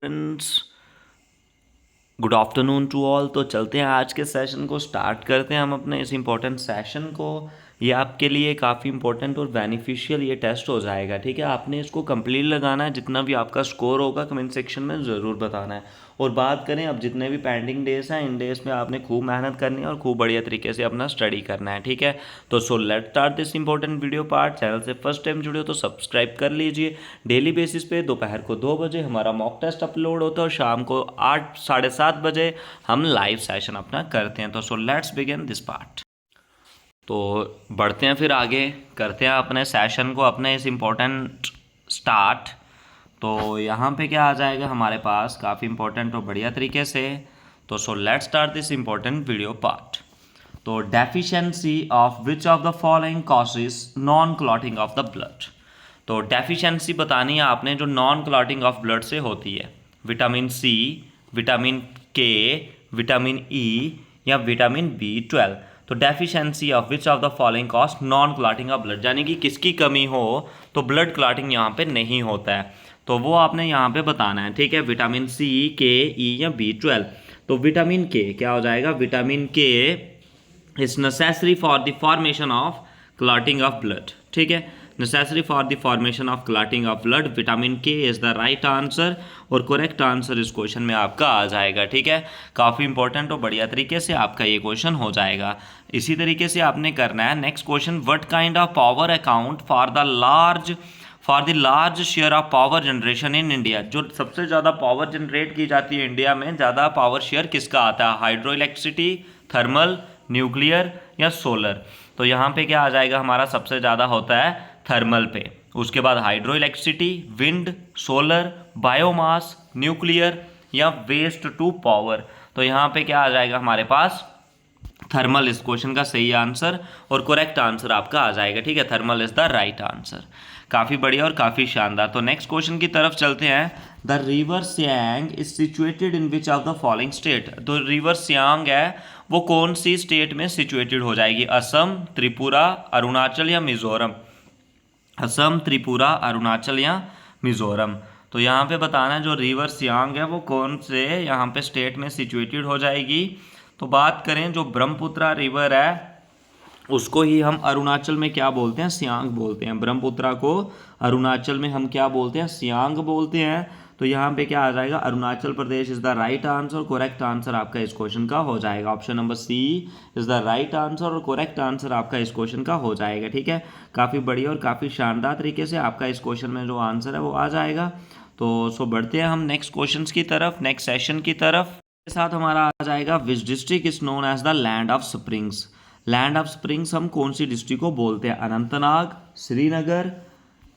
Friends, good afternoon to all. तो चलते हैं आज के सेशन को स्टार्ट करते हैं हम अपने इस इम्पोर्टेंट सेशन को। ये आपके लिए काफ़ी इंपॉर्टेंट और बेनिफिशियल ये टेस्ट हो जाएगा। ठीक है, आपने इसको कंप्लीट लगाना है। जितना भी आपका स्कोर होगा कमेंट सेक्शन में ज़रूर बताना है। और बात करें अब जितने भी पेंडिंग डेज हैं, इन डेज में आपने खूब मेहनत करनी है और खूब बढ़िया तरीके से अपना स्टडी करना है। ठीक है, तो so let start this important video part. Channel से फर्स्ट टाइम जुड़े हो तो सब्सक्राइब कर लीजिए। डेली बेसिस पे दोपहर को 2 बजे हमारा मॉक टेस्ट अपलोड होता है और शाम को 8 साढ़े 7 बजे हम लाइव सेशन अपना करते हैं। तो so let's begin this part. तो बढ़ते हैं फिर आगे, करते हैं अपने सेशन को अपने इस इम्पोर्टेंट स्टार्ट। तो यहाँ पे क्या आ जाएगा हमारे पास काफ़ी इंपॉर्टेंट और बढ़िया तरीके से। तो so let's start this important video part. तो deficiency of which of the following causes non clotting of the blood. तो डेफिशिएंसी बतानी है आपने जो नॉन क्लॉटिंग ऑफ ब्लड से होती है। विटामिन सी, विटामिन के, विटामिन ई या विटामिन B12। तो deficiency of which of the following cause non clotting of blood, यानी कि किसकी कमी हो तो ब्लड क्लॉटिंग यहाँ पे नहीं होता है। तो वो आपने यहाँ पे बताना है। ठीक है, विटामिन सी, के, ई या B12। तो विटामिन के क्या हो जाएगा, विटामिन के is necessary for the formation of clotting of blood. ठीक है, necessary for the formation of clotting of blood, vitamin के इज द राइट आंसर। और करेक्ट आंसर इस क्वेश्चन में आपका आ जाएगा। ठीक है, काफ़ी इंपॉर्टेंट और बढ़िया तरीके से आपका ये क्वेश्चन हो जाएगा। इसी तरीके से आपने करना है next question. What kind of power account for the large share of power generation in India. जो सबसे ज़्यादा पावर जनरेट की जाती है इंडिया में, ज़्यादा पावर शेयर किसका आता है, हाइड्रो इलेक्ट्रिसिटी, थर्मल, न्यूक्लियर या सोलर। तो यहाँ पे क्या आ जाएगा हमारा, सबसे ज़्यादा होता है थर्मल पे, उसके बाद hydro electricity, wind, solar, biomass, nuclear या वेस्ट टू पावर। तो यहाँ पे क्या आ जाएगा हमारे पास, थर्मल इस क्वेश्चन का सही आंसर और करेक्ट आंसर आपका आ जाएगा। ठीक है, thermal is the right answer. काफ़ी बढ़िया और काफ़ी शानदार। तो नेक्स्ट क्वेश्चन की तरफ चलते हैं। The river Siang is situated in which of the following state. तो रिवर सियांग है वो कौन सी स्टेट में सिचुएटेड हो जाएगी, असम, त्रिपुरा, अरुणाचल या मिजोरम। असम, त्रिपुरा, अरुणाचल या मिजोरम। तो यहाँ पे बताना है जो रिवर सियांग है वो कौन से यहाँ पे स्टेट में सिचुएटेड हो जाएगी। तो बात करें जो ब्रह्मपुत्रा रिवर है उसको ही हम अरुणाचल में क्या बोलते हैं, सियांग बोलते हैं। ब्रह्मपुत्रा को अरुणाचल में हम क्या बोलते हैं, सियांग बोलते हैं। तो यहाँ पे क्या आ जाएगा, Arunachal Pradesh is the right answer. Correct answer आपका इस क्वेश्चन का हो जाएगा, option number C is the right answer और करेक्ट आंसर आपका इस क्वेश्चन का हो जाएगा। ठीक है, काफ़ी बढ़िया और काफ़ी शानदार तरीके से आपका इस क्वेश्चन में जो आंसर है वो आ जाएगा। तो बढ़ते हैं हम नेक्स्ट क्वेश्चन की तरफ, नेक्स्ट सेशन की तरफ। के साथ हमारा आ जाएगा which district is known as the land of springs. Land of springs हम कौन सी डिस्ट्रिक्ट को बोलते हैं, अनंतनाग, श्रीनगर,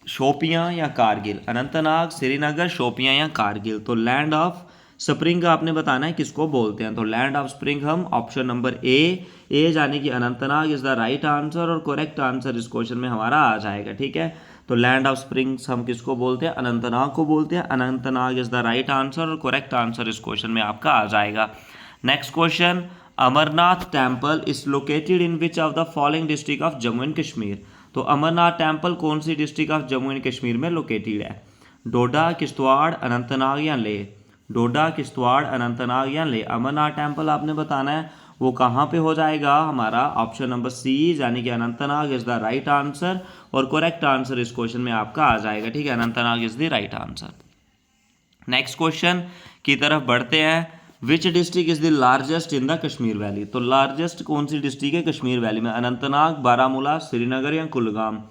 शोपियां या कारगिल। अनंतनाग, श्रीनगर, शोपियां या कारगिल। तो लैंड ऑफ स्प्रिंग का आपने बताना है किसको बोलते हैं। तो लैंड ऑफ स्प्रिंग हम ऑप्शन नंबर ए यानी कि Anantnag is the right answer और करेक्ट आंसर इस क्वेश्चन में हमारा आ जाएगा। ठीक है, तो लैंड ऑफ स्प्रिंग्स हम किसको बोलते हैं, अनंतनाग को बोलते हैं। Anantnag is the right answer और करेक्ट आंसर इस क्वेश्चन में आपका आ जाएगा। Next question, Amarnath temple is located in which of the following district of Jammu and Kashmir. तो अमरनाथ टेम्पल कौन सी district of Jammu and Kashmir में लोकेटेड है, डोडा, किश्तवाड़, अनंतनाग या लेह। डोडा, किश्तवाड़, अनंतनाग या लेह। अमरनाथ टेम्पल आपने बताना है वो कहाँ पे हो जाएगा हमारा, ऑप्शन नंबर सी यानी कि Anantnag is the right answer और करेक्ट आंसर इस क्वेश्चन में आपका आ जाएगा। ठीक है, Anantnag is the right answer. Next question की तरफ बढ़ते हैं। विच district is the largest in the Kashmir valley. तो लार्जेस्ट कौन सी डिस्ट्रिक्ट है कश्मीर वैली में, अनंतनाग, बारामूला, श्रीनगर या कुलगाम।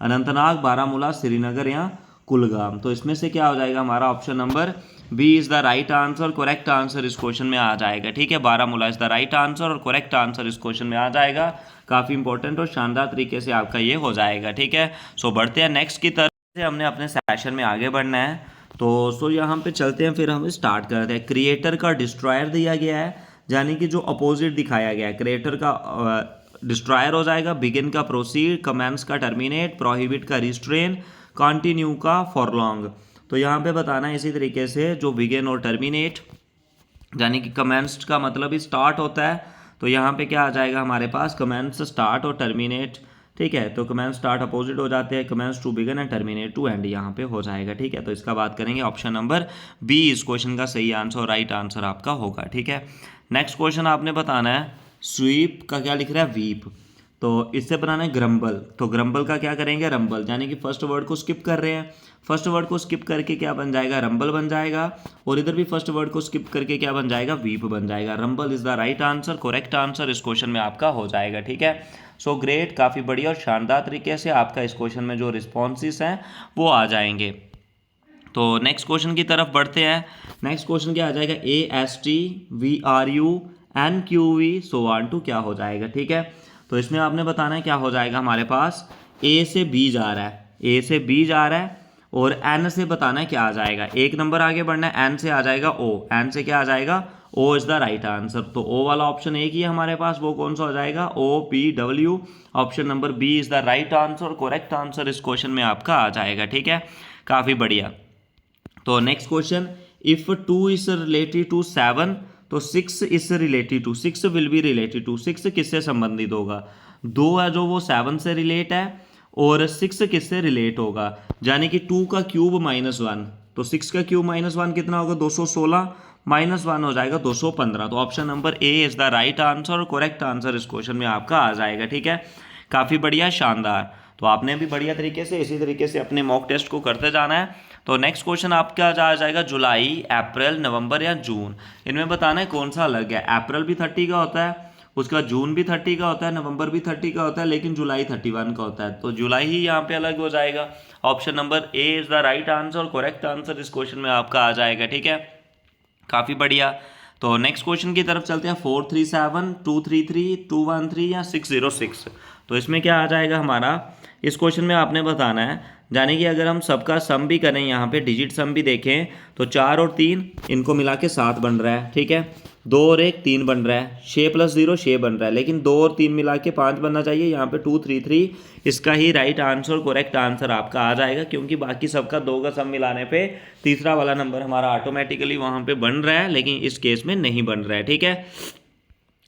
अनंतनाग, बारामूला, श्रीनगर या कुलगाम। तो इसमें से क्या हो जाएगा हमारा, option number B is the right answer. Correct answer इस क्वेश्चन में आ जाएगा। ठीक है, Baramulla is the right answer और करेक्ट आंसर इस क्वेश्चन में आ जाएगा। काफ़ी इंपॉर्टेंट और शानदार तरीके से आपका ये हो जाएगा। ठीक है, सो बढ़ते हैं नेक्स्ट की तरफ से, हमने अपने सेशन में आगे बढ़ना है। तो यहाँ पे चलते हैं, फिर हम स्टार्ट करते हैं। क्रिएटर का डिस्ट्रॉयर दिया गया है, यानी कि जो अपोजिट दिखाया गया है, क्रिएटर का डिस्ट्रॉयर हो जाएगा, बिगिन का प्रोसीड, कमेंस का टर्मिनेट, प्रोहिबिट का रिस्ट्रेन, कंटिन्यू का फॉरलॉन्ग। तो यहाँ पे बताना है इसी तरीके से जो बिगिन और टर्मिनेट यानी कि कमेंस्ड का मतलब ही स्टार्ट होता है। तो यहाँ पे क्या आ जाएगा हमारे पास, कमेंस, स्टार्ट और टर्मिनेट। ठीक है। तो कमेंस स्टार्ट अपोजिट हो जाते हैं, commence to begin and terminate to end यहाँ पे हो जाएगा। ठीक है, तो इसका बात करेंगे ऑप्शन नंबर बी इस क्वेश्चन का सही आंसर और राइट आंसर आपका होगा। ठीक है, नेक्स्ट क्वेश्चन आपने बताना है स्वीप का क्या लिख रहा है वीप, तो इससे बनाना है ग्रम्बल, तो ग्रम्बल का क्या करेंगे रंबल, यानी कि फर्स्ट वर्ड को स्किप कर रहे हैं, फर्स्ट वर्ड को स्किप करके क्या बन जाएगा रंबल बन जाएगा, और इधर भी फर्स्ट वर्ड को स्किप करके क्या बन जाएगा वीप बन जाएगा। Rumble is the right answer, correct answer इस क्वेश्चन में आपका हो जाएगा। ठीक है, सो ग्रेट, काफ़ी बढ़िया और शानदार तरीके से आपका इस क्वेश्चन में जो रिस्पॉन्सेस हैं वो आ जाएंगे। तो नेक्स्ट क्वेश्चन की तरफ बढ़ते हैं। नेक्स्ट क्वेश्चन क्या आ जाएगा ASTVRUNQV सो ऑन टू क्या हो जाएगा। ठीक है, तो इसमें आपने बताना है क्या हो जाएगा हमारे पास A से B जा रहा है, A से B जा रहा है और N से बताना है क्या आ जाएगा, एक नंबर आगे बढ़ना है, N से आ जाएगा O, N से क्या आ जाएगा O is the right answer. तो O वाला ऑप्शन एक ही है हमारे पास, वो कौन सा हो जाएगा OPW, option number B is the right answer, correct answer इस क्वेश्चन में आपका आ जाएगा। ठीक है, काफ़ी बढ़िया। तो next question, if 2 is related to 7 तो 6 is related to 6 will be related to 6 किससे संबंधित होगा, 2 है जो वो 7 से रिलेट है और 6 किससे रिलेट होगा, यानी कि 2 का क्यूब -1, तो 6 का क्यूब -1 कितना होगा 216, -1 हो जाएगा 215। तो option number A is the right answer और करेक्ट आंसर इस क्वेश्चन में आपका आ जाएगा। ठीक है, काफ़ी बढ़िया शानदार। तो आपने भी बढ़िया तरीके से इसी तरीके से अपने मॉक टेस्ट को करते जाना है। तो नेक्स्ट क्वेश्चन आपका आ जाएगा जुलाई, अप्रैल, नवंबर या जून, इनमें बताना है कौन सा अलग है। अप्रैल भी 30 का होता है, उसका जून भी 30 का होता है, नवंबर भी 30 का होता है, लेकिन जुलाई 31 का होता है, तो जुलाई ही यहाँ पे अलग हो जाएगा। Option number A is the right answer, correct answer इस क्वेश्चन में आपका आ जाएगा। ठीक है, काफ़ी बढ़िया। तो नेक्स्ट क्वेश्चन की तरफ चलते हैं, 437, 233, 213 या 606, तो इसमें क्या आ जाएगा हमारा, इस क्वेश्चन में आपने बताना है, यानी कि अगर हम सबका सम भी करें, यहाँ पे डिजिट सम भी देखें तो 4 और 3 इनको मिला के 7 बन रहा है। ठीक है, 2 और 1 3 बन रहा है, 6 + 0 6 बन रहा है, लेकिन 2 और 3 मिला के 5 बनना चाहिए, यहाँ पे 233 इसका ही राइट आंसर करेक्ट आंसर आपका आ जाएगा, क्योंकि बाकी सबका 2 का सम मिलाने पे तीसरा वाला नंबर हमारा ऑटोमेटिकली वहाँ पे बन रहा है, लेकिन इस केस में नहीं बन रहा है। ठीक है,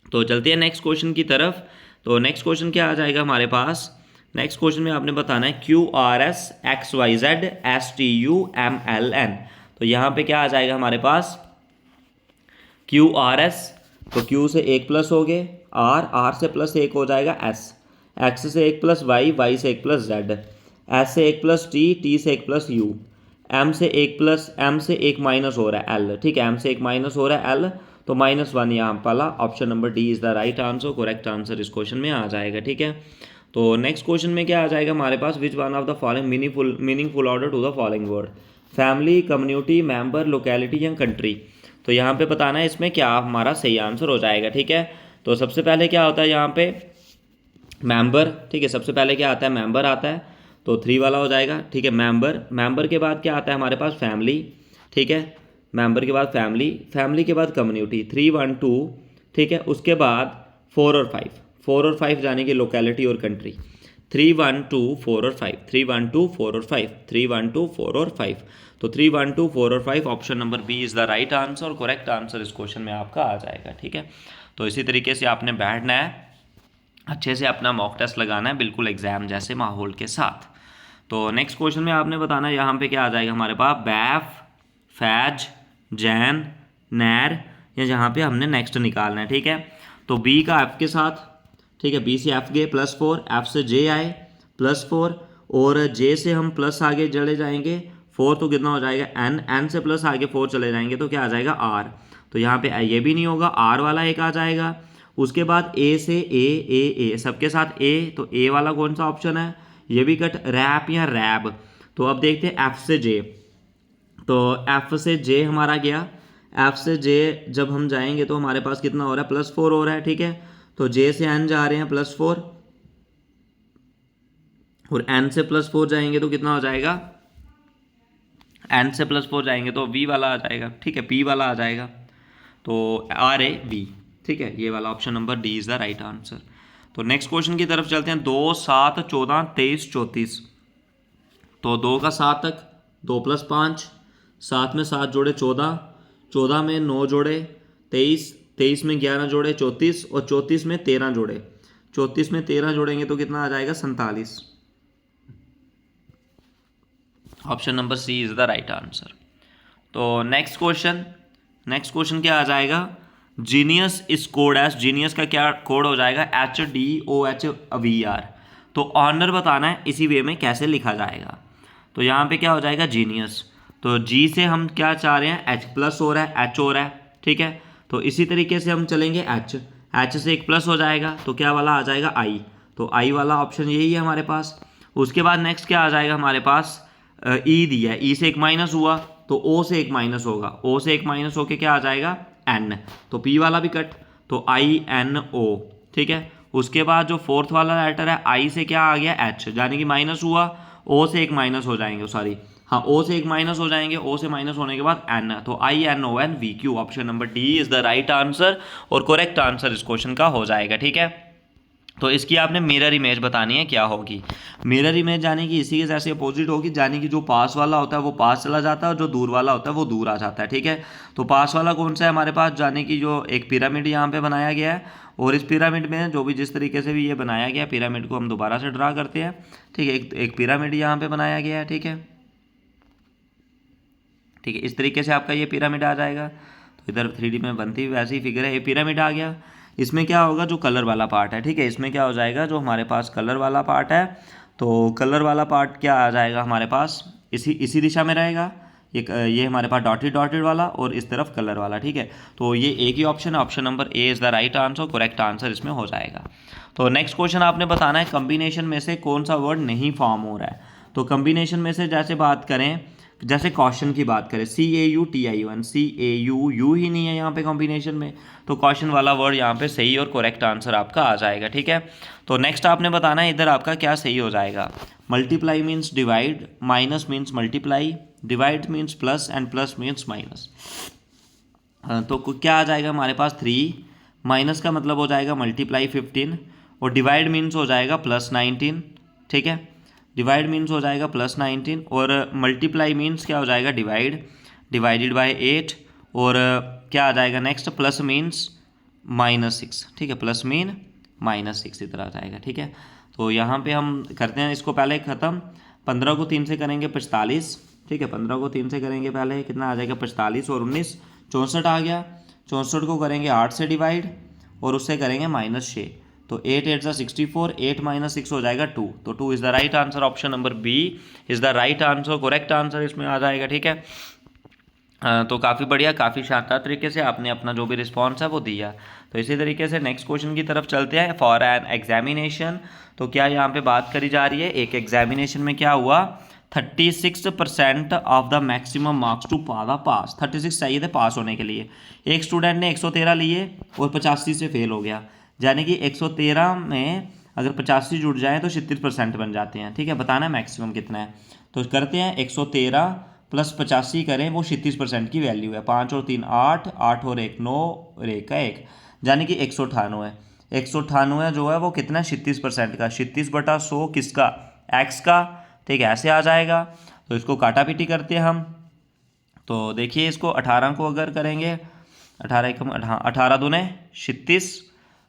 तो चलते हैं नेक्स्ट क्वेश्चन की तरफ। तो नेक्स्ट क्वेश्चन क्या आ जाएगा हमारे पास, नेक्स्ट क्वेश्चन में आपने बताना है QRS XYZ STUMLN, तो यहाँ पे क्या आ जाएगा हमारे पास QRS, तो Q से 1 प्लस हो गए, R से +1 हो जाएगा S, X से 1 + Y से 1 + Z, S से 1 + T से 1 + U, M से 1 माइनस हो रहा है L। ठीक है, M से 1 माइनस हो रहा है L, तो -1 यहाँ वाला option number D is the right answer, correct answer इस क्वेश्चन में आ जाएगा। ठीक है, तो नेक्स्ट क्वेश्चन में क्या आ जाएगा हमारे पास, which one of the following meaningful order to the following word, family, community, member, locality या कंट्री, तो यहाँ पे बताना है इसमें क्या हमारा सही आंसर हो जाएगा। ठीक है, तो सबसे पहले क्या होता है यहाँ पे मेंबर। ठीक है, सबसे पहले क्या आता है मेंबर आता है, तो 3 वाला हो जाएगा। ठीक है, मेंबर के बाद क्या आता है हमारे पास फैमिली। ठीक है, मेंबर के बाद फैमिली के बाद कम्युनिटी 3 1 2। ठीक है, उसके बाद 4 और 5 जाने की लोकेलिटी और कंट्री 3 1 2 4 और 5, 3 1 2 4 और 5, 3 1 2 4 और 5, तो 3 1 2 4 और 5 option number B is the right answer और करेक्ट आंसर इस क्वेश्चन में आपका आ जाएगा। ठीक है, तो इसी तरीके से आपने बैठना है, अच्छे से अपना मॉक टेस्ट लगाना है, बिल्कुल एग्जाम जैसे माहौल के साथ। तो नेक्स्ट क्वेश्चन में आपने बताना है यहाँ पे क्या आ जाएगा हमारे पास, बैफ, फैज, जैन, नैर, या जहाँ पे हमने नेक्स्ट निकालना है। ठीक है, तो बी का एफ के साथ, ठीक है, बी से एफ गए +4, एफ से जे आए +4, और जे से हम प्लस आगे चले जाएंगे 4, तो कितना हो जाएगा एन से प्लस आगे 4 चले जाएंगे तो क्या आ जाएगा आर, तो यहाँ पे ये भी नहीं होगा, आर वाला एक आ जाएगा। उसके बाद ए से ए सबके साथ ए, तो ए वाला कौन सा ऑप्शन है, ये भी कट, रैप या रैब। तो अब देखते हैं एफ से जे, तो एफ से जे हमारा गया, एफ से जे जब हम जाएंगे तो हमारे पास कितना हो रहा है +4 हो रहा है। ठीक है, तो जे से एन जा रहे हैं +4, और एन से +4 जाएंगे तो कितना हो जाएगा, एन से +4 जाएंगे तो वी वाला आ जाएगा। ठीक है, पी वाला आ जाएगा, तो RAV। ठीक है, ये वाला option number D is the right answer. तो नेक्स्ट क्वेश्चन की तरफ चलते हैं, 2 7 14 23 34, तो 2 का 7 तक 2 + 5, 7 में 7 जोड़े 14, 14 में 9 जोड़े 23, 23 में 11 जोड़े 34, और 34 में 13 जोड़े 34 में 13 जोड़ेंगे तो कितना आ जाएगा 47। Option number C is the right answer. तो नेक्स्ट क्वेश्चन क्या आ जाएगा, genius is code as, genius का क्या कोड हो जाएगा, HDOHVR। तो ऑनर बताना है इसी वे में कैसे लिखा जाएगा। तो यहाँ पे क्या हो जाएगा जीनियस, तो जी से हम क्या चाह रहे हैं, H प्लस हो रहा है, H हो रहा है, ठीक है। तो इसी तरीके से हम चलेंगे H से एक प्लस हो जाएगा तो क्या वाला आ जाएगा I, तो I वाला ऑप्शन यही है हमारे पास। उसके बाद नेक्स्ट क्या आ जाएगा हमारे पास, ई दिया है, ई से एक माइनस हुआ तो ओ से एक माइनस होगा, ओ से एक माइनस होके क्या आ जाएगा एन, तो पी वाला भी कट, तो INO, ठीक है। उसके बाद जो फोर्थ वाला लेटर है आई से क्या आ गया एच, यानी कि माइनस हुआ, ओ से एक माइनस हो जाएंगे, सॉरी हाँ ओ से एक माइनस हो जाएंगे, ओ से माइनस होने के बाद एन, तो INONVQ। Option number D is the right answer और करेक्ट आंसर इस क्वेश्चन का हो जाएगा, ठीक है। तो इसकी आपने मिरर इमेज बतानी है क्या होगी। मिरर इमेज यानी कि इसी के जैसे अपोजिट होगी, यानी कि जो पास वाला होता है वो पास चला जाता है और जो दूर वाला होता है वो दूर आ जाता है, ठीक है। तो पास वाला कौन सा है हमारे पास, यानी कि जो एक पिरामिड यहाँ पे बनाया गया है, और इस पिरामिड में जो भी जिस तरीके से भी ये बनाया गया, पिरामिड को हम दोबारा से ड्रा करते हैं, ठीक है। एक पिरामिड यहाँ पे बनाया गया है, ठीक है, ठीक है। इस तरीके से आपका ये पिरामिड आ जाएगा, तो इधर 3D में बनती हुई वैसी फिगर है, ये पिरामिड आ गया। इसमें क्या होगा, जो कलर वाला पार्ट है, ठीक है, इसमें क्या हो जाएगा, जो हमारे पास कलर वाला पार्ट है, तो कलर वाला पार्ट क्या आ जाएगा हमारे पास, इसी दिशा में रहेगा, ये हमारे पास डॉटेड वाला और इस तरफ कलर वाला, ठीक है। तो ये एक ही ऑप्शन है, option number A is the right answer, correct answer इसमें हो जाएगा। तो नेक्स्ट क्वेश्चन आपने बताना है कम्बिनेशन में से कौन सा वर्ड नहीं फॉर्म हो रहा है। तो कम्बिनेशन में से जैसे बात करें, जैसे क्वेश्चन की बात करें, CAUTION, CAU ही नहीं है यहाँ पे कॉम्बिनेशन में, तो क्वेश्चन वाला वर्ड यहाँ पे सही और करेक्ट आंसर आपका आ जाएगा, ठीक है। तो नेक्स्ट आपने बताना है इधर आपका क्या सही हो जाएगा। Multiply means divide, minus means multiply, divide means plus and plus means minus. तो क्या आ जाएगा हमारे पास 3, माइनस का मतलब हो जाएगा मल्टीप्लाई 15, और डिवाइड मीन्स हो जाएगा +19, ठीक है। डिवाइड मीन्स हो जाएगा +19, और मल्टीप्लाई मीन्स क्या हो जाएगा डिवाइडेड बाय 8, और क्या आ जाएगा नेक्स्ट, प्लस मीन्स -6, ठीक है, प्लस मीन -6 इधर आ जाएगा, ठीक है। तो यहाँ पे हम करते हैं इसको पहले ख़त्म, 15 को 3 से करेंगे 45, ठीक है, 15 को 3 से करेंगे पहले कितना आ जाएगा 45, और 19 64 आ गया, 64 को करेंगे 8 से डिवाइड और उससे करेंगे -6, तो 8 8 64, 8 -6 हो जाएगा 2, तो 2 is the right answer, option number B is the right answer, correct answer इसमें आ जाएगा, ठीक है। तो काफ़ी बढ़िया, काफ़ी शानदार तरीके से आपने अपना जो भी रिस्पॉन्स है वो दिया। तो इसी तरीके से नेक्स्ट क्वेश्चन की तरफ चलते हैं। फॉर एन एग्जामिनेशन, तो क्या यहाँ पे बात करी जा रही है, एक एग्जामिनेशन में क्या हुआ, 36% of the maximum marks to pass, 36 चाहिए थे पास होने के लिए। एक स्टूडेंट ने 113 लिए और 85 से फेल हो गया, यानी कि 113 में अगर 85 जुड़ जाए तो 36% बन जाते हैं, ठीक है। बताना मैक्सिमम कितना है, तो करते हैं 113 प्लस 85 करें, वो 36% की वैल्यू है, 5 और 3 8, 8 और 1 9 और 1 का 1, यानी कि 198 है। 198 जो है वो कितना है 36% का, 36/100 किसका, x का, ठीक है, ऐसे आ जाएगा। तो इसको काटा पीटी करते हैं हम, तो देखिए इसको 18 को अगर करेंगे, 18 एकम 18 दूने 36,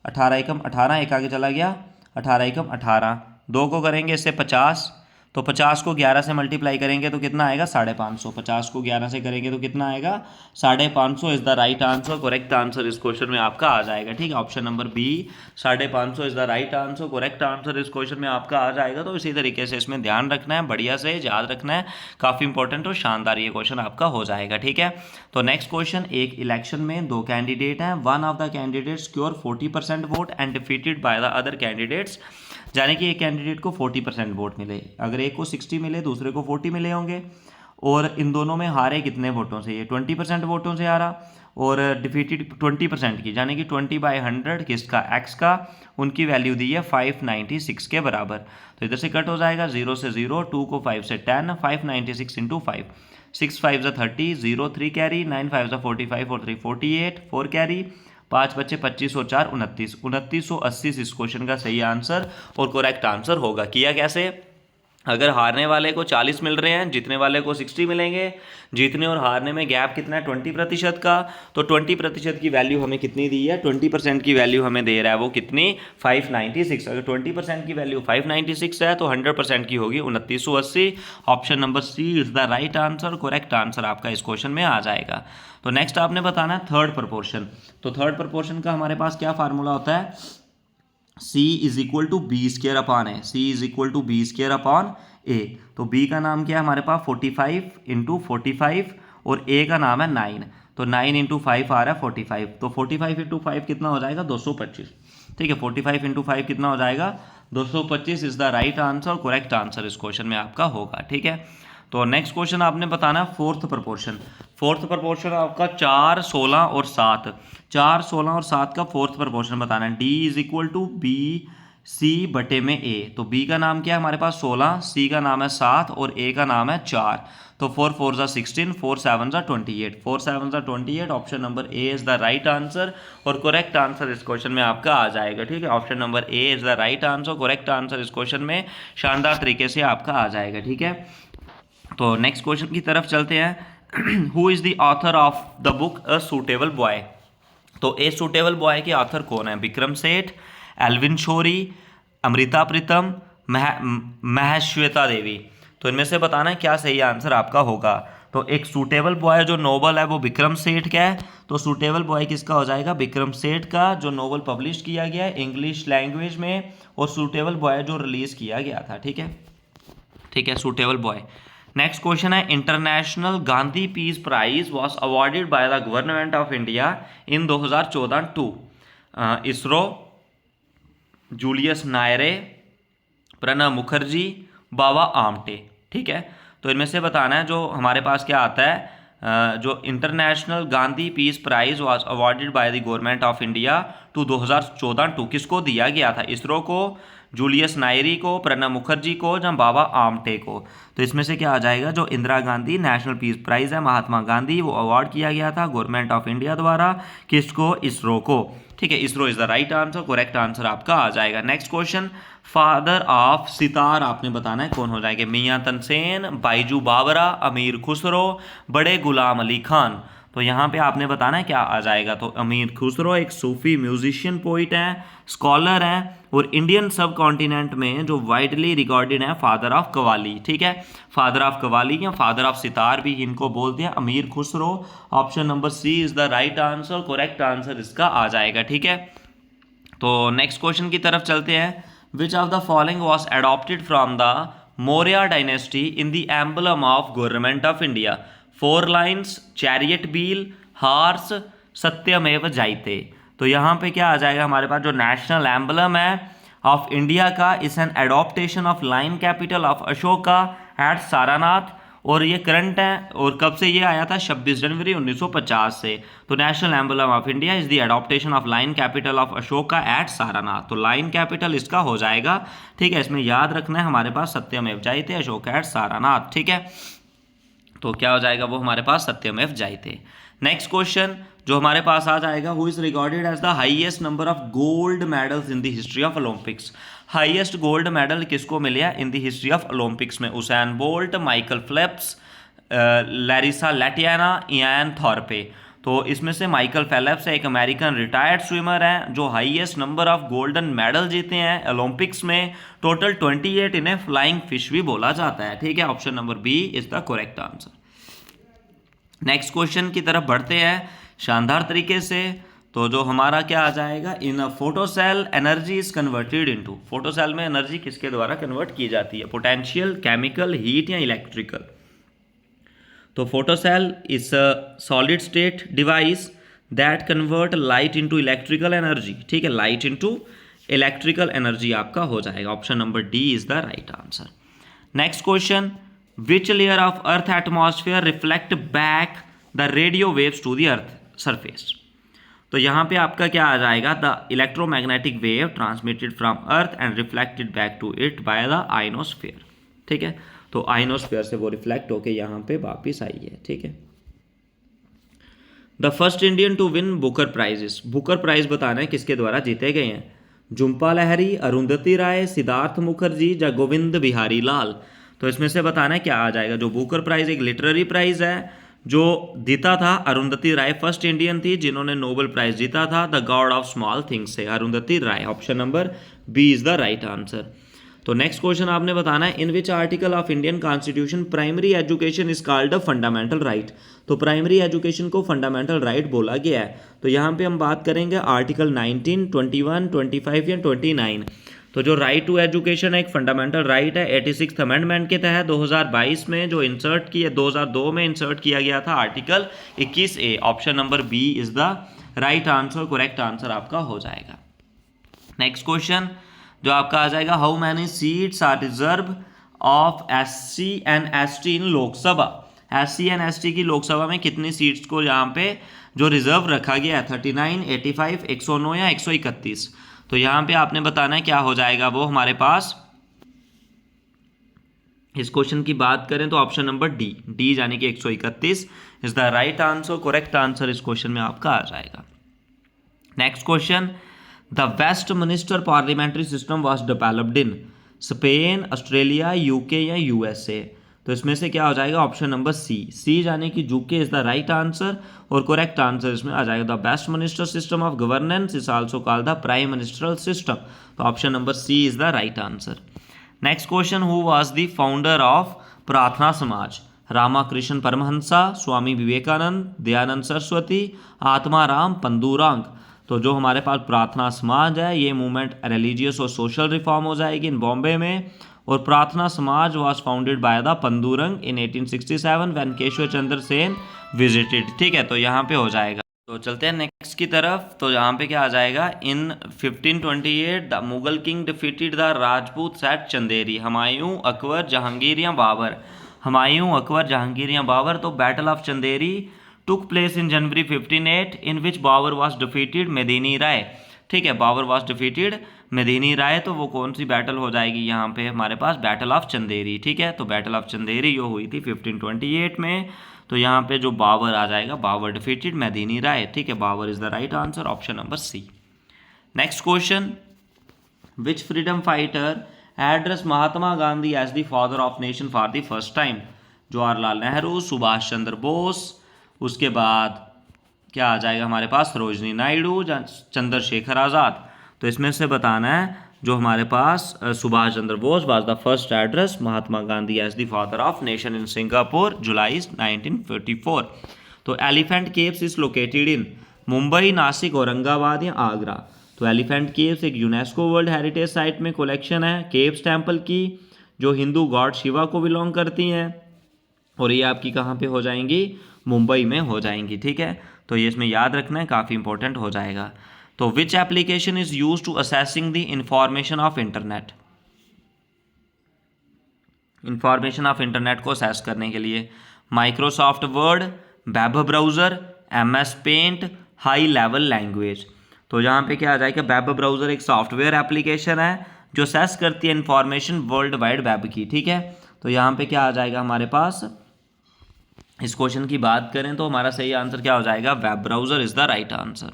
18 एकम 18, एक आगे चला गया, 18 एकम 18, 2 को करेंगे इससे 50, तो 50 को 11 से मल्टीप्लाई करेंगे तो कितना आएगा 550, 50 को 11 से करेंगे तो कितना आएगा 550 is the right answer, correct answer इस क्वेश्चन में आपका आ जाएगा, ठीक है। Option number B 550 is the right answer, correct answer इस क्वेश्चन में आपका आ जाएगा। तो इसी तरीके से इसमें ध्यान रखना है, बढ़िया से याद रखना है, काफ़ी इंपॉर्टेंट और शानदार ये क्वेश्चन आपका हो जाएगा, ठीक है। तो नेक्स्ट क्वेश्चन, एक इलेक्शन में 2 कैंडिडेट हैं, one of the candidate square 40% vote and defeated by the other candidates, यानी कि एक कैंडिडेट को 40% वोट मिले, अगर एक को 60 मिले दूसरे को 40 मिले होंगे, और इन दोनों में हारे कितने वोटों से, ये 20% वोटों से हारा, और डिफीटेड 20% की, यानी कि 20/100 किसका, x का, उनकी वैल्यू दी है 596 के बराबर। तो इधर से कट हो जाएगा, 0 से 0, 2 को 5 से 10, 596 इंटू 5, 6 5 30, 0 3 कैरी, 9 5 45 और 3 48, 4 कैरी, 5 बच्चे 25 और 4 29, 2980 इस क्वेश्चन का सही आंसर और करेक्ट आंसर होगा। किया कैसे, अगर हारने वाले को 40 मिल रहे हैं, जीतने वाले को 60 मिलेंगे, जीतने और हारने में गैप कितना है 20% का, तो 20% की वैल्यू हमें कितनी दी है, 20% की वैल्यू हमें दे रहा है वो कितनी 596। अगर 20% की वैल्यू 596 है तो 100% की होगी 2980। Option number C is the right answer, correct answer आपका इस क्वेश्चन में आ जाएगा। तो नेक्स्ट आपने बताना है थर्ड प्रपोर्शन। तो थर्ड प्रपोर्शन का हमारे पास क्या फार्मूला होता है, C is equal to B square upon A, C is equal to B square upon A. तो B का नाम क्या है हमारे पास 45 इंटू 45 और A का नाम है 9, तो 9 इंटू 5 आ रहा है 45, तो 45 इंटू 5 कितना हो जाएगा 225। ठीक है, 45 इंटू 5 कितना हो जाएगा 225 is the right answer, correct answer इस क्वेश्चन में आपका होगा। ठीक है, तो नेक्स्ट क्वेश्चन आपने बताना है फोर्थ प्रपोर्शन। फोर्थ प्रपोर्शन आपका 4, 16 और 7, 4, 16 और 7 का फोर्थ प्रपोर्शन बताना है। D is equal to B C बटे में ए। तो बी का नाम क्या है हमारे पास 16, सी का नाम है 7 और ए का नाम है 4। तो 4 4 जा 16, 4 7 जा 28, 4 7 जा 28। Option number A is the right answer और करेक्ट आंसर इस क्वेश्चन में आपका आ जाएगा। ठीक है, option number A is the right answer, correct answer इस क्वेश्चन में शानदार तरीके से आपका आ जाएगा। ठीक है, तो नेक्स्ट क्वेश्चन की तरफ चलते हैं। Who is the author of the book a suitable boy. तो ए सूटेबल बॉय के ऑथर कौन है, विक्रम सेठ, एल्विन शोरी, अमृता प्रीतम, महश्वेता देवी। तो इनमें से बताना है क्या सही आंसर आपका होगा। तो एक सूटेबल बॉय जो नोबल है वो विक्रम सेठ का है, तो सूटेबल बॉय किसका हो जाएगा, विक्रम सेठ का, जो नोबल पब्लिश किया गया है इंग्लिश लैंग्वेज में, और सूटेबल बॉय जो रिलीज किया गया था। ठीक है, ठीक है, सूटेबल बॉय। नेक्स्ट क्वेश्चन है international Gandhi peace prize was awarded by the government of India in 2014 to ISRO, Julius Nyerere, Pranab Mukherjee, Baba Amte. ठीक है, तो इनमें से बताना है जो हमारे पास क्या आता है, जो international Gandhi peace prize was awarded by the government of India to 2014 to किसको दिया गया था, इसरो को, जूलियस नायरी को, प्रणब मुखर्जी को, या बाबा आमटे को। तो इसमें से क्या आ जाएगा, जो Indira Gandhi national peace prize है महात्मा गांधी, वो अवार्ड किया गया था गवर्नमेंट ऑफ इंडिया द्वारा, किसको, इसरो को। ठीक है, ISRO is the right answer, correct answer आपका आ जाएगा। Next question, father of sitar आपने बताना है कौन हो जाएंगे, मियां तनसेन, बाईजू बावरा, अमीर खुसरो, बड़े गुलाम अली खान। तो यहाँ पे आपने बताना है क्या आ जाएगा। तो अमीर खुसरो एक सूफी म्यूजिशियन पोइट हैं, स्कॉलर हैं, और इंडियन सब कॉन्टिनेंट में जो वाइडली रिकॉर्डेड है फादर ऑफ कवाली। ठीक है, फादर ऑफ कवाली या फादर ऑफ सितार भी इनको बोलते हैं, Amir Khusro. Option number C is the right answer, correct answer इसका आ जाएगा। ठीक है, तो नेक्स्ट क्वेश्चन की तरफ चलते हैं। Which of the following was adopted from the Maurya dynasty in the emblem of government of India, 4 lions, chariot wheel, horse, Satyameva Jayate. तो यहाँ पे क्या आ जाएगा हमारे पास, जो नेशनल एम्बलम है ऑफ इंडिया का is an adaptation of lion capital of Ashoka at Sarnath, और ये करंट है, और कब से ये आया था, 26 जनवरी 1950 से। तो national emblem of India is the adaptation of lion capital of Ashoka at Sarnath. तो लाइन कैपिटल इसका हो जाएगा। ठीक है, इसमें याद रखना है हमारे पास सत्यमेव जयते, अशोका एट सारानाथ। ठीक है, तो क्या हो जाएगा वो हमारे पास सत्यमेव जयते। नेक्स्ट क्वेश्चन जो हमारे पास आ जाएगा, who is recorded as the highest number of gold medals in the history of Olympics. Highest gold medal किसको मिले हैं in the history of Olympics में, Usain Bolt, Michael Phelps, Larisa Latynina, Ian Thorpe. तो इसमें से Michael Phelps एक American retired swimmer हैं जो highest number of golden medal जीते हैं ओलंपिक्स में, टोटल 28। इन्हें फ्लाइंग फिश भी बोला जाता है। ठीक है, option number B is the correct answer. Next question की तरफ बढ़ते हैं शानदार तरीके से। तो जो हमारा क्या आ जाएगा, in a photocell energy is converted into, photocell में एनर्जी किसके द्वारा कन्वर्ट की जाती है, पोटेंशियल, केमिकल, हीट या इलेक्ट्रिकल। तो photocell is a solid state device that convert light into electrical energy. ठीक है, लाइट इनटू इलेक्ट्रिकल एनर्जी आपका हो जाएगा। Option number D is the right answer. Next question, which layer of earth atmosphere reflect back the radio waves to the earth surface. तो यहाँ पे आपका क्या आ जाएगा, the electromagnetic wave transmitted from earth and reflected back to it by the ionosphere. ठीक है, तो आइनोस्फेयर से वो रिफ्लेक्ट होके यहाँ पे वापिस आई है। ठीक है, the first Indian to win Booker prizes, Booker prize बताना है किसके द्वारा जीते गए हैं, झुम्पा लाहिरी, अरुंधति राय, सिद्धार्थ मुखर्जी या गोविंद बिहारी लाल। तो इसमें से बताना है क्या आ जाएगा। जो बुकर प्राइज एक लिटरेरी प्राइज है जो जीता था अरुंधति राय, फर्स्ट इंडियन थी जिन्होंने नोबेल प्राइज जीता था the God of small things से, Arundhati Roy. Option number B is the right answer. तो नेक्स्ट क्वेश्चन आपने बताना है in which article of Indian constitution primary education is called a fundamental right. तो प्राइमरी एजुकेशन को fundamental right बोला गया है। तो यहाँ पे हम बात करेंगे आर्टिकल 19, 21, 25 या 29। तो जो राइट टू एजुकेशन है एक फंडामेंटल राइट है। 86th अमेंडमेंट के तहत 2022 में जो इंसर्ट किया 2002 में इंसर्ट किया गया था article 21A। Option number B is the right answer, correct answer आपका हो जाएगा। नेक्स्ट क्वेश्चन जो आपका आ जाएगा how many seats are reserve of SC and ST in Lok Sabha. SC and ST की लोकसभा में कितनी सीट्स को यहाँ पे जो रिजर्व रखा गया है 39, 85, 109 या 131। तो यहाँ पे आपने बताना है क्या हो जाएगा वो हमारे पास। इस क्वेश्चन की बात करें तो ऑप्शन नंबर डी यानी कि 131 is the right answer, correct answer इस क्वेश्चन में आपका आ जाएगा। Next question the Westminster parliamentary system was developed in Spain, Australia, UK या यूएसए। तो इसमें से क्या हो जाएगा ऑप्शन नंबर सी यानी कि UK is the right answer और करेक्ट आंसर इसमें आ जाएगा। The Westminster system of governance is also called the prime ministerial system. तो option number C is the right answer. Next question who was the founder of Prarthana Samaj. Ramakrishna Paramahansa, Swami Vivekananda, Dayanand Saraswati, Atmaram Pandurang. तो जो हमारे पास प्रार्थना समाज है ये मूवमेंट रिलीजियस और सोशल रिफॉर्म हो जाएगी इन बॉम्बे में। और Prarthana Samaj was founded by the Pandurang in 1867 when Keshav Chandra Sen visited. ठीक है, तो यहाँ पे हो जाएगा। तो चलते हैं नेक्स्ट की तरफ। तो यहाँ पे क्या आ जाएगा in 1528 the Mughal king defeated the Rajput at Chanderi. Humayun, Akbar, Jahangir या बाबर। हुमायूं, अकबर, जहांगीर या बाबर। तो battle of Chanderi took place in January 1508 in which Babar was defeated Medini Rai. ठीक है, बाबर वाज डिफीटेड मेदिनी राय। तो वो कौन सी बैटल हो जाएगी यहाँ पे हमारे पास बैटल ऑफ चंदेरी। ठीक है, तो बैटल ऑफ चंदेरी जो हुई थी 1528 में। तो यहाँ पे जो बाबर आ जाएगा बाबर डिफीटेड मेदिनी राय। ठीक है, Babur is the right answer, option number C. Next question which freedom fighter address Mahatma Gandhi as the father of nation for the first time. Jawaharlal Nehru, Subhash Chandra Bose, उसके बाद क्या आ जाएगा हमारे पास सरोजनी नायडू, चंद्रशेखर आज़ाद। तो इसमें से बताना है जो हमारे पास Subhash Chandra Bose was the first address Mahatma Gandhi as the father of nation in Singapore July 1944। तो elephant caves is located in Mumbai, Nashik, Aurangabad या आगरा। तो एलिफेंट केव्स एक यूनेस्को वर्ल्ड हेरिटेज साइट में कलेक्शन है केव्स टेम्पल की जो हिंदू गॉड शिवा को बिलोंग करती हैं। और ये आपकी कहाँ पे हो जाएंगी मुंबई में हो जाएंगी। ठीक है, तो ये इसमें याद रखना है काफ़ी इंपॉर्टेंट हो जाएगा। तो which application is use to accessing the information of internet. Information of internet को असेस करने के लिए Microsoft Word, web browser, MS paint, high level language. तो यहाँ पे क्या आ जाएगा वेब ब्राउज़र एक सॉफ्टवेयर एप्लीकेशन है जो असेस करती है इंफॉर्मेशन वर्ल्ड वाइड वेब की। ठीक है, तो यहाँ पे क्या आ जाएगा हमारे पास इस क्वेश्चन की बात करें तो हमारा सही आंसर क्या हो जाएगा web browser is the right answer.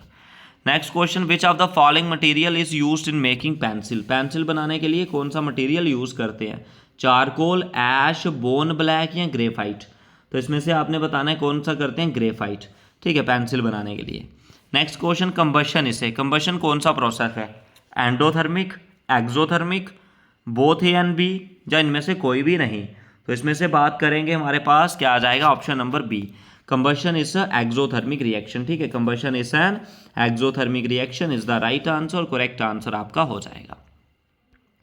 Next question which of the following material is used in making pencil. Pencil बनाने के लिए कौन सा मटेरियल यूज़ करते हैं चारकोल, ऐश, बोन ब्लैक या ग्रेफाइट। तो इसमें से आपने बताना है कौन सा करते हैं ग्रेफाइट। ठीक है, पेंसिल बनाने के लिए। नेक्स्ट क्वेश्चन कंबशन इसे कंबशन कौन सा प्रोसेस है endothermic, exothermic, both A and B या इनमें से कोई भी नहीं। तो इसमें से बात करेंगे हमारे पास क्या आ जाएगा option number B combustion is exothermic reaction. ठीक है, combustion is an exothermic reaction is the right answer, correct answer आपका हो जाएगा।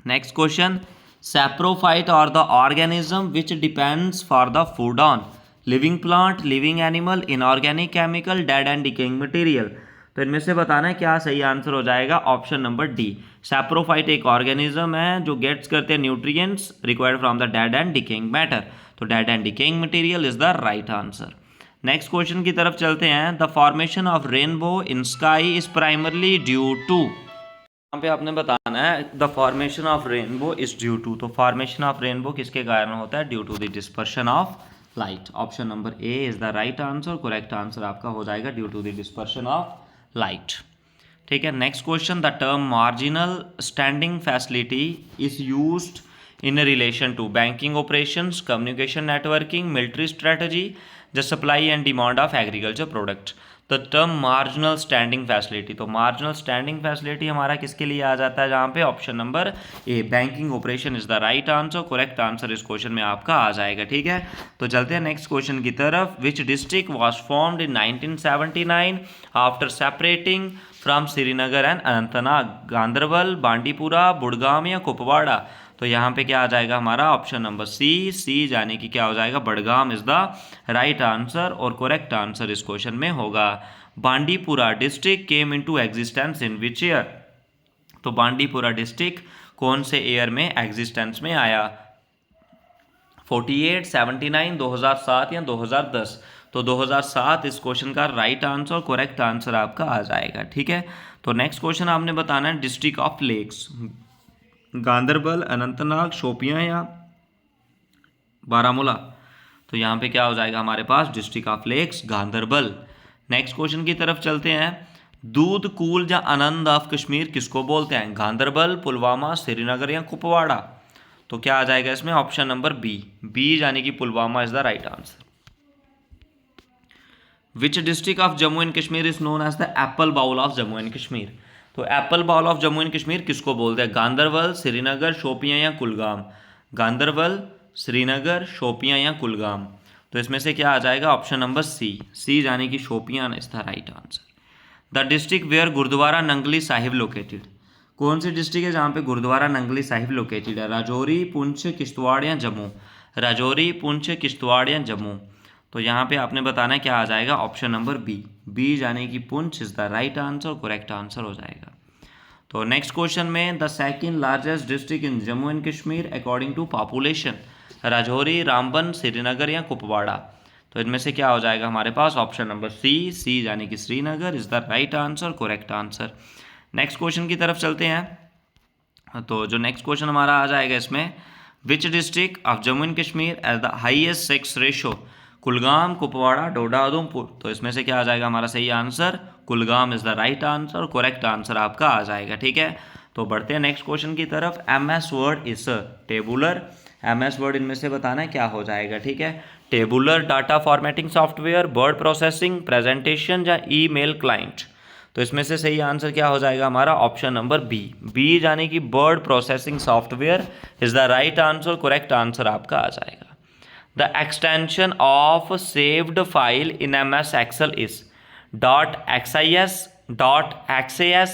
नेक्स्ट क्वेश्चन सैप्रोफाइट और the organism which depends for the food on living plant, living animal, inorganic chemical, dead and decaying material. तो इनमें से बताना है क्या सही आंसर हो जाएगा ऑप्शन नंबर डी सैप्रोफाइट एक ऑर्गेनिज्म है जो गेट्स करते हैं nutrients required from the dead and decaying matter. तो dead and decaying material is the right answer. Next question की तरफ चलते हैं the formation of rainbow in sky is primarily due to. यहाँ पे आपने बताना है the formation of rainbow is due to. तो फॉर्मेशन ऑफ रेनबो किसके कारण होता है due to the dispersion of light. Option number A is the right answer, correct answer आपका हो जाएगा due to the dispersion of light. ठीक है। Next question, the term marginal standing facility is used in relation to banking operations, communication networking, military strategy, the supply and demand of agriculture products. The term marginal standing facility, तो marginal standing facility हमारा किसके लिए आ जाता है, जहाँ पे option number A banking operation is the right answer. Correct answer इस क्वेश्चन में आपका आ जाएगा। ठीक है, तो चलते हैं नेक्स्ट क्वेश्चन की तरफ। Which district was formed in 1979 after separating from Srinagar and Anantnag, Ganderbal, Bandipora, Budgam या कुपवाड़ा। तो यहाँ पे क्या आ जाएगा हमारा ऑप्शन नंबर सी जाने की क्या हो जाएगा, Budgam is the right answer और करेक्ट आंसर इस क्वेश्चन में होगा। Bandipora district came into existence in which year, तो बांडीपुरा डिस्ट्रिक्ट कौन से ईयर में एग्जिस्टेंस में आया, 48, 79, 2007 या 2010। तो 2007 इस क्वेश्चन का राइट आंसर और करेक्ट आंसर आपका आ जाएगा। ठीक है, तो नेक्स्ट क्वेश्चन आपने बताना है district of lakes, Ganderbal, Anantnag, Shopian या बारामूला। तो यहाँ पे क्या हो जाएगा हमारे पास, district of lakes, Ganderbal. Next question की तरफ चलते हैं। दूध कूल या आनंद ऑफ कश्मीर किसको बोलते हैं, गांधरबल, पुलवामा, श्रीनगर या कुपवाड़ा। तो क्या आ जाएगा इसमें ऑप्शन नंबर बी यानी कि Pulwama is the right answer. Which district of Jammu and Kashmir is known as the apple bowl of Jammu and Kashmir. तो apple bowl of Jammu and Kashmir किसको बोलते हैं, गांधरबल, श्रीनगर, शोपियां या कुलगाम। गांधरबल, श्रीनगर, शोपियां या कुलगाम। तो इसमें से क्या आ जाएगा ऑप्शन नंबर सी यानी कि Shopian is the right answer. The district where Gurudwara Nangli Sahib located, कौन सी डिस्ट्रिक्ट है जहाँ पे गुरुद्वारा नंगली साहिब लोकेटेड है, राजौरी, पुंछ, किश्तवाड़ या जम्मू। राजौरी, पुंछ, किश्तवाड़ या जम्मू। तो यहाँ पे आपने बताना है क्या आ जाएगा ऑप्शन नंबर बी यानी कि Poonch is the right answer, correct answer हो जाएगा। तो नेक्स्ट क्वेश्चन में, the second largest district in Jammu and Kashmir according to population, Rajouri, Ramban, Srinagar या कुपवाड़ा। तो इनमें से क्या हो जाएगा हमारे पास ऑप्शन नंबर सी यानी कि Srinagar is the right answer, correct answer. Next question की तरफ चलते हैं। तो जो नेक्स्ट क्वेश्चन हमारा आ जाएगा इसमें, which district of Jammu and Kashmir as the highest sex ratio, Kulgam, Kupwara, Doda, Udhampur. तो इसमें से क्या आ जाएगा हमारा सही answer, Kulgam is the right answer और करेक्ट आंसर आपका आ जाएगा। ठीक है, तो बढ़ते हैं नेक्स्ट क्वेश्चन की तरफ। MS word is tabular, MS word इनमें से बताना है क्या हो जाएगा। ठीक है, tabular, data formatting software, word processing, presentation या ईमेल क्लाइंट। तो इसमें से सही आंसर क्या हो जाएगा हमारा ऑप्शन नंबर बी यानी कि word processing software is the right answer, correct answer आपका आ जाएगा। The extension of saved file in MS Excel is .xis, .xas,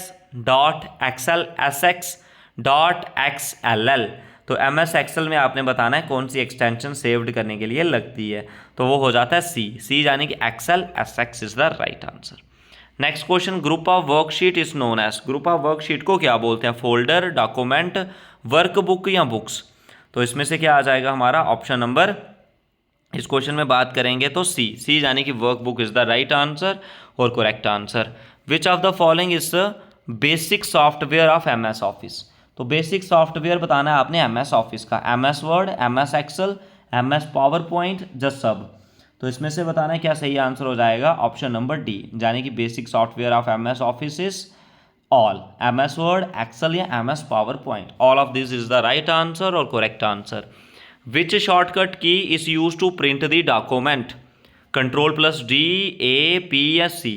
.xlsx, .xll। तो MS Excel में आपने बताना है कौन सी एक्सटेंशन सेव्ड करने के लिए लगती है, तो वो हो जाता है सी यानी कि XLSX is the right answer. Next question, group of worksheet is known as, group of worksheet को क्या बोलते हैं, फोल्डर, डॉक्यूमेंट, वर्कबुक या बुक्स। तो इसमें से क्या आ जाएगा हमारा ऑप्शन नंबर, इस क्वेश्चन में बात करेंगे तो सी यानी कि workbook is the right answer और correct answer. Which of the following is basic software of MS office. तो बेसिक सॉफ्टवेयर बताना है आपने MS ऑफिस का, MS Word, MS Excel, MS power point, just सब। तो इसमें से बताना है क्या सही आंसर हो जाएगा ऑप्शन नंबर डी यानी कि basic software of MS office is all, MS Word, Excel या MS power point. All of this is the right answer और correct answer. Which shortcut key is use to print the document, Ctrl+D, A, P या C।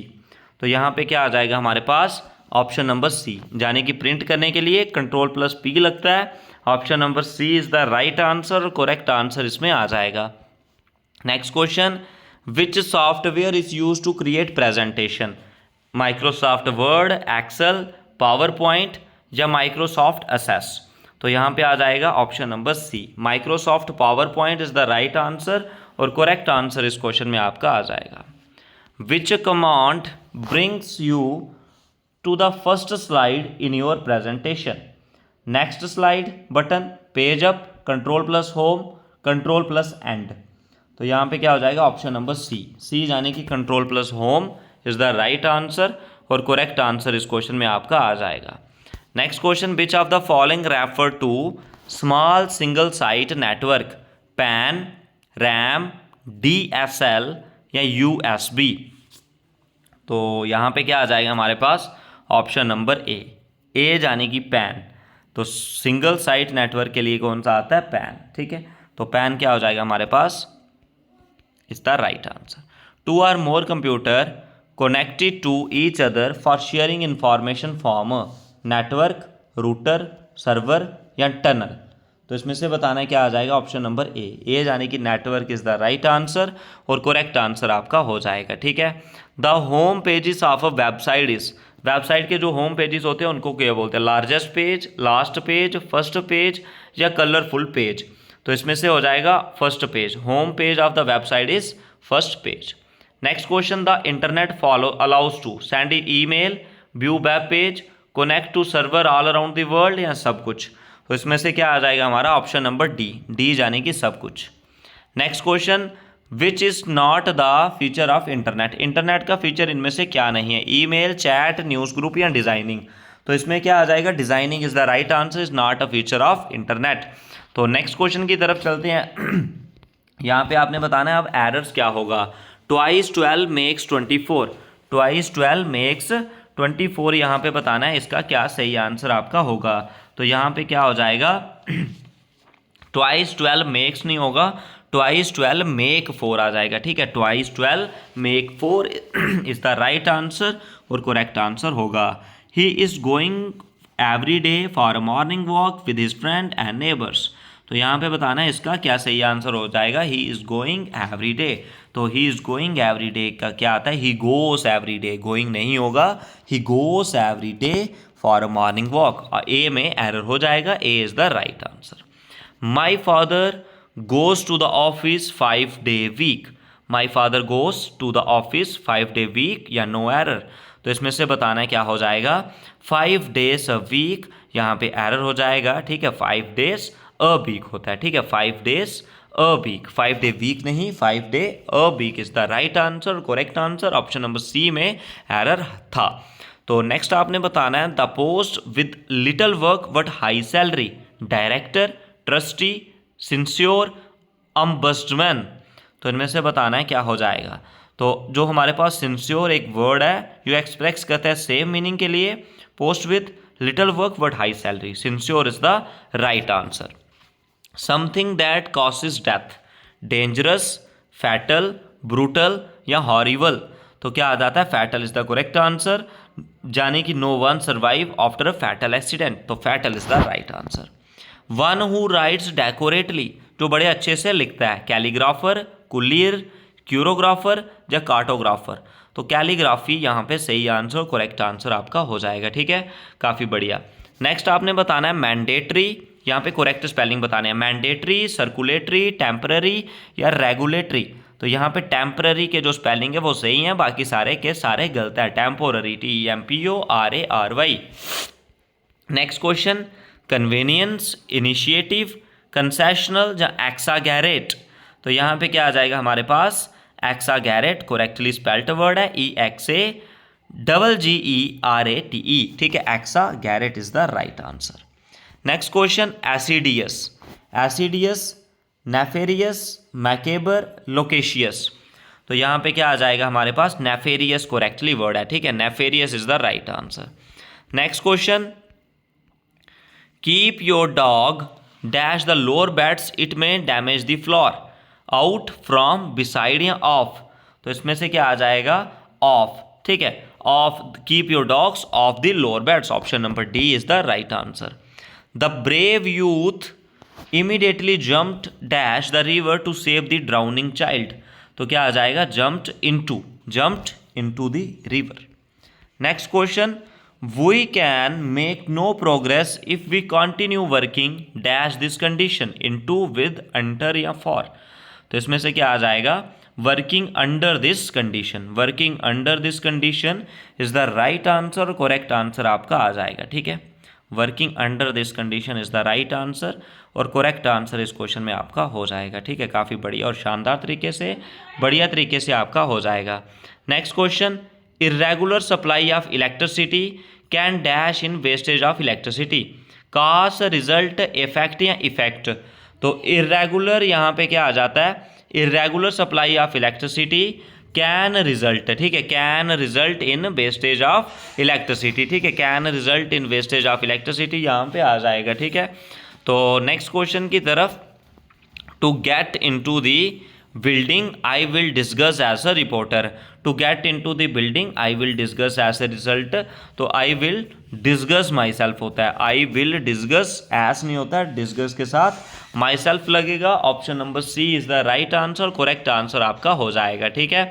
तो यहाँ पे क्या आ जाएगा हमारे पास ऑप्शन नंबर सी यानी कि प्रिंट करने के लिए Ctrl+P लगता है। Option number C is the right answer, correct answer इसमें आ जाएगा। Next question, which software is use to create presentation, Microsoft Word, Excel, PowerPoint या माइक्रोसॉफ्ट असेस। तो यहाँ पे आ जाएगा option number C, Microsoft PowerPoint is the right answer और करेक्ट आंसर इस क्वेश्चन में आपका आ जाएगा। Which command brings you to the first slide in your presentation, next slide button, page up, Ctrl+Home, Ctrl+End। तो यहाँ पे क्या हो जाएगा ऑप्शन नंबर सी यानी कि Ctrl+Home is the right answer और करेक्ट आंसर इस क्वेश्चन में आपका आ जाएगा। Next question, which of the following refer to small single site network, PAN, RAM, DSL या USB। तो यहाँ पे क्या आ जाएगा हमारे पास ऑप्शन नंबर ए यानी कि पैन। तो सिंगल साइट नेटवर्क के लिए कौन सा आता है? पैन। ठीक है, तो पैन क्या हो जाएगा हमारे पास? Is the right answer. Two or more computer connected to each other for sharing information from a network, router, server या टनल। तो इसमें से बताना है क्या आ जाएगा? ऑप्शन नंबर ए यानी कि network is the right answer और करेक्ट आंसर आपका हो जाएगा। ठीक है, the home pages of a website is, website के जो होम पेजेस होते हैं उनको क्या बोलते हैं? Largest page, last page, first page या कलरफुल पेज। तो इसमें से हो जाएगा first page. Home page of the website is first page. Next question, the internet follow allows to send email, view web page, connect to server all around the world या सब कुछ। तो इसमें से क्या आ जाएगा हमारा? ऑप्शन नंबर डी यानी कि सब कुछ। Next question, which is not the feature of internet, internet का फीचर इनमें से क्या नहीं है? ईमेल, चैट, न्यूज़ ग्रुप या डिजाइनिंग। तो इसमें क्या आ जाएगा? Designing is the right answer, is not a feature of internet. तो नेक्स्ट क्वेश्चन की तरफ चलते हैं। यहाँ पे आपने बताना है अब एरर्स क्या होगा। ट्वाइस 12 मेक्स 24, ट्वाइस 12 मेक्स 24 यहाँ पे बताना है इसका क्या सही आंसर आपका होगा। तो यहाँ पे क्या हो जाएगा? ट्वाइस 12 मेक्स नहीं होगा, ट्वाइस 12 मेक 4 आ जाएगा। ठीक है, twice 12 make 4 is the right answer और करेक्ट आंसर होगा। ही is going every day for a morning walk with his friend and neighbours. तो यहाँ पे बताना है इसका क्या सही आंसर हो जाएगा। He is going every day. तो he is going every day का क्या आता है? He goes every day, going नहीं होगा, he goes every day for a morning walk. A में एरर हो जाएगा, A is the right answer. My father goes to the office 5 day week, my father goes to the office 5 day week या no error. तो इसमें से बताना है क्या हो जाएगा? 5 days अ वीक, यहाँ पे एरर हो जाएगा। ठीक है, 5 days अ वीक होता है। ठीक है, 5 days a week, 5 day week नहीं, 5 day a week is the right answer, correct answer option number C में एरर था। तो नेक्स्ट आपने बताना है the post with little work but high salary, director, trustee, sinecure, ombudsman. तो इनमें से बताना है क्या हो जाएगा। तो जो हमारे पास सिंसियोर एक वर्ड है जो एक्सप्रेस करता है सेम मीनिंग के लिए, post with little work but high salary, sinecure is the right answer. Something that causes death, dangerous, fatal, brutal या हॉरिबल। तो क्या आ जाता है? Fatal is the correct answer, यानी कि no one survive after a fatal accident. तो fatal is the right answer. One who writes decoratively, जो बड़े अच्छे से लिखता है, कैलीग्राफर, कुलियर, क्यूरोग्राफर या कार्टोग्राफर। तो कैलीग्राफी यहाँ पे सही आंसर, करेक्ट आंसर आपका हो जाएगा। ठीक है, काफ़ी बढ़िया। नेक्स्ट आपने बताना है मैंडेटरी, यहाँ पे करेक्ट स्पेलिंग बताने हैं। मैंडेटरी, सर्कुलेटरी, टेम्पररी या रेगुलेटरी। तो यहाँ पे टेम्पररी के जो स्पेलिंग है वो सही है, बाकी सारे के सारे गलत है। Temporary, TEMPORARY। Next question, convenience, initiative, concessional या एक्सागैरेट। तो यहाँ पे क्या आ जाएगा हमारे पास? एक्सागैरेट करेक्टली स्पेल्ड वर्ड है, EXAGGERATE। ठीक है, exaggerate is the right answer. Next question, assiduous, assiduous, nefarious, macabre, loquacious. तो यहाँ पे क्या आ जाएगा हमारे पास? नेफेरियस करेक्टली वर्ड है। ठीक है, nefarious is the right answer. Next question, keep your dog dash the flower beds, it may damage the floor, out, from, beside या ऑफ। तो इसमें से क्या आ जाएगा? ऑफ। ठीक है, off, keep your dogs off the flower beds, option number D is the right answer. The brave youth immediately jumped dash the river to save the drowning child. तो क्या आ जाएगा? Jumped into the river. Next question, we can make no progress if we continue working dash this condition, into, with, under या for. तो इसमें से क्या आ जाएगा? Working under this condition, working under this condition is the right answer, correct answer आपका आ जाएगा। ठीक है, working under this condition is the right answer और करेक्ट आंसर इस क्वेश्चन में आपका हो जाएगा। ठीक है, काफ़ी बढ़िया और शानदार तरीके से, बढ़िया तरीके से आपका हो जाएगा। Next question, irregular supply of electricity can dash in wastage of electricity, cause, result, effect या इफेक्ट। तो इरेगुलर यहाँ पे क्या आ जाता है? Irregular supply of electricity can result, ठीक है, can result in wastage of electricity, ठीक है, can result in wastage of electricity यहाँ पे आ जाएगा, ठीक है। तो नेक्स्ट क्वेश्चन की तरफ, to get into the building I will disguise as a reporter, to get into the building I will disguise as a result, तो I will disguise myself होता है, आई विल डिस्कस एस नहीं होता है, discuss के साथ myself लगेगा। Option number C is the right answer, correct answer आपका हो जाएगा, ठीक है।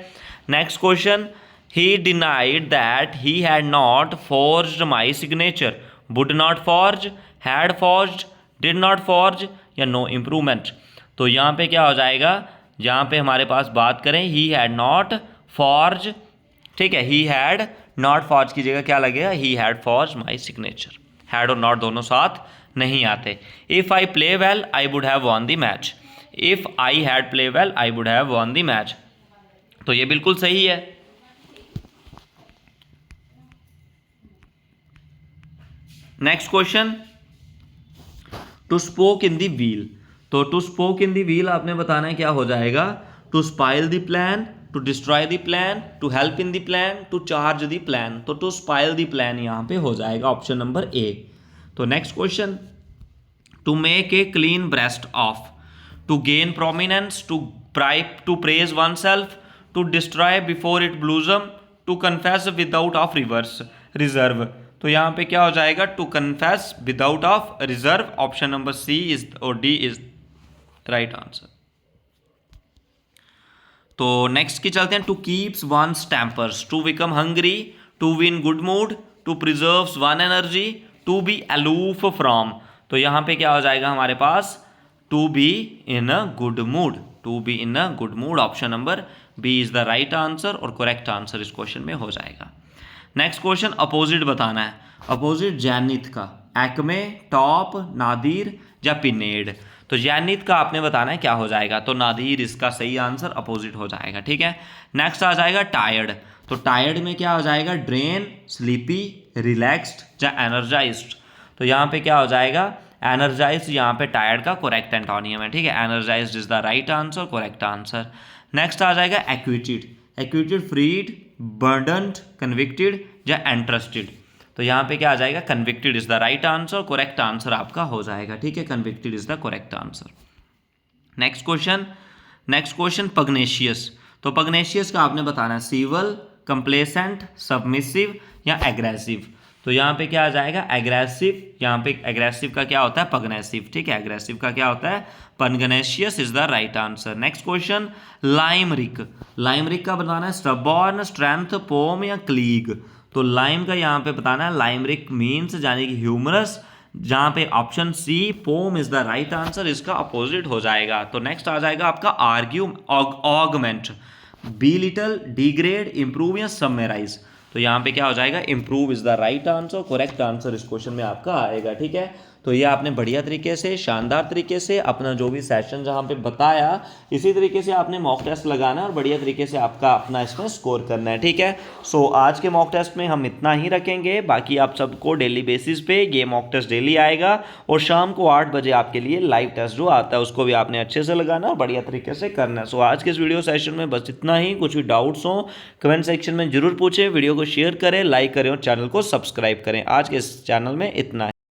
Next question, he denied that he had not forged my signature, would not forge, had forged, did not forge या no improvement. तो यहाँ पे क्या हो जाएगा, यहाँ पे हमारे पास बात करें ही हैड नॉट फॉर्ज, ठीक है, ही हैड नॉट फॉर्ज की जगह क्या लगेगा, he had forge my signature, had और नॉट दोनों साथ नहीं आते। If I play well I would have won the match, if I had play well I would have won the match, तो ये बिल्कुल सही है। Next question, to spoke in the wheel, तो to spoke in the wheel आपने बताना है क्या हो जाएगा, to spoil the plan, to destroy the plan, to help in the plan, to charge the plan, तो टू स्पाइल द प्लान यहाँ पे हो जाएगा ऑप्शन नंबर ए। तो next question, to make a clean breast of, to gain prominence, to praise oneself, to destroy before it blossom, to confess without of reverse reserve, तो यहाँ पे क्या हो जाएगा, to confess without of reserve, option number C is और D is right answer. तो next की चलते हैं, to keeps one's tempers, to become hungry, to win good mood, to preserves one energy, to be aloof from, तो यहाँ पे क्या हो जाएगा हमारे पास, to be in a good mood, to be in a good mood, option number B is the right answer और correct answer इस क्वेश्चन में हो जाएगा। नेक्स्ट क्वेश्चन, अपोजिट बताना है, अपोजिट जैनिथ का, एक्मे, टॉप, नादिर या पिनेड, तो जैनिथ का आपने बताना है क्या हो जाएगा, तो नादिर इसका सही आंसर, अपोजिट हो जाएगा, ठीक है। नेक्स्ट आ जाएगा टायर्ड, तो टायर्ड में क्या हो जाएगा, ड्रेन, स्लीपी, रिलैक्स्ड या एनर्जाइज्ड, तो यहाँ पे क्या हो जाएगा, एनर्जाइज्ड यहाँ पे टायर्ड का करेक्ट एंटोनियम है, ठीक है, energized is the right answer, correct answer. Next आ जाएगा acquitted, acquitted, freed, burdened, convicted या एंट्रस्टेड, तो यहाँ पे क्या आ जाएगा, convicted is the right answer, correct answer आपका हो जाएगा, ठीक है, convicted is the correct answer. Next question pugnacious, तो पग्नेशियस का आपने बताना है, सिविल, कंप्लेसेंट, सबमिसिव या एग्रेसिव, तो यहाँ पे क्या आ जाएगा, एग्रेसिव, यहाँ पे एग्रेसिव का क्या होता है, पग्नेसिव, ठीक है, एग्रेसिव का क्या होता है, पग्नेशियस is the right answer. Next question, लाइमरिक, लाइमरिक का बताना है, स्टबॉर्न, स्ट्रेंथ, पोम या क्लीग, तो लाइम का यहाँ पे बताना है, लाइमरिक मीन्स यानी कि ह्यूमरस, जहाँ पे option C pom is the right answer, इसका अपोजिट हो जाएगा। तो नेक्स्ट आ जाएगा आपका argue, augment, belittle, degrade, improve या समराइज, तो यहाँ पे क्या हो जाएगा, improve is the right answer, correct answer इस क्वेश्चन में आपका आएगा, ठीक है। तो ये आपने बढ़िया तरीके से, शानदार तरीके से अपना जो भी सेशन जहाँ पे बताया, इसी तरीके से आपने मॉक टेस्ट लगाना और बढ़िया तरीके से आपका अपना इसमें स्कोर करना है, ठीक है। सो आज के मॉक टेस्ट में हम इतना ही रखेंगे, बाकी आप सबको डेली बेसिस पे ये मॉक टेस्ट डेली आएगा और शाम को 8 बजे आपके लिए लाइव टेस्ट जो आता है उसको भी आपने अच्छे से लगाना और बढ़िया तरीके से करना है। सो आज के इस वीडियो सेशन में बस इतना ही, कुछ भी डाउट्स हो कमेंट सेक्शन में जरूर पूछें, वीडियो को शेयर करें, लाइक करें और चैनल को सब्सक्राइब करें। आज के इस चैनल में इतना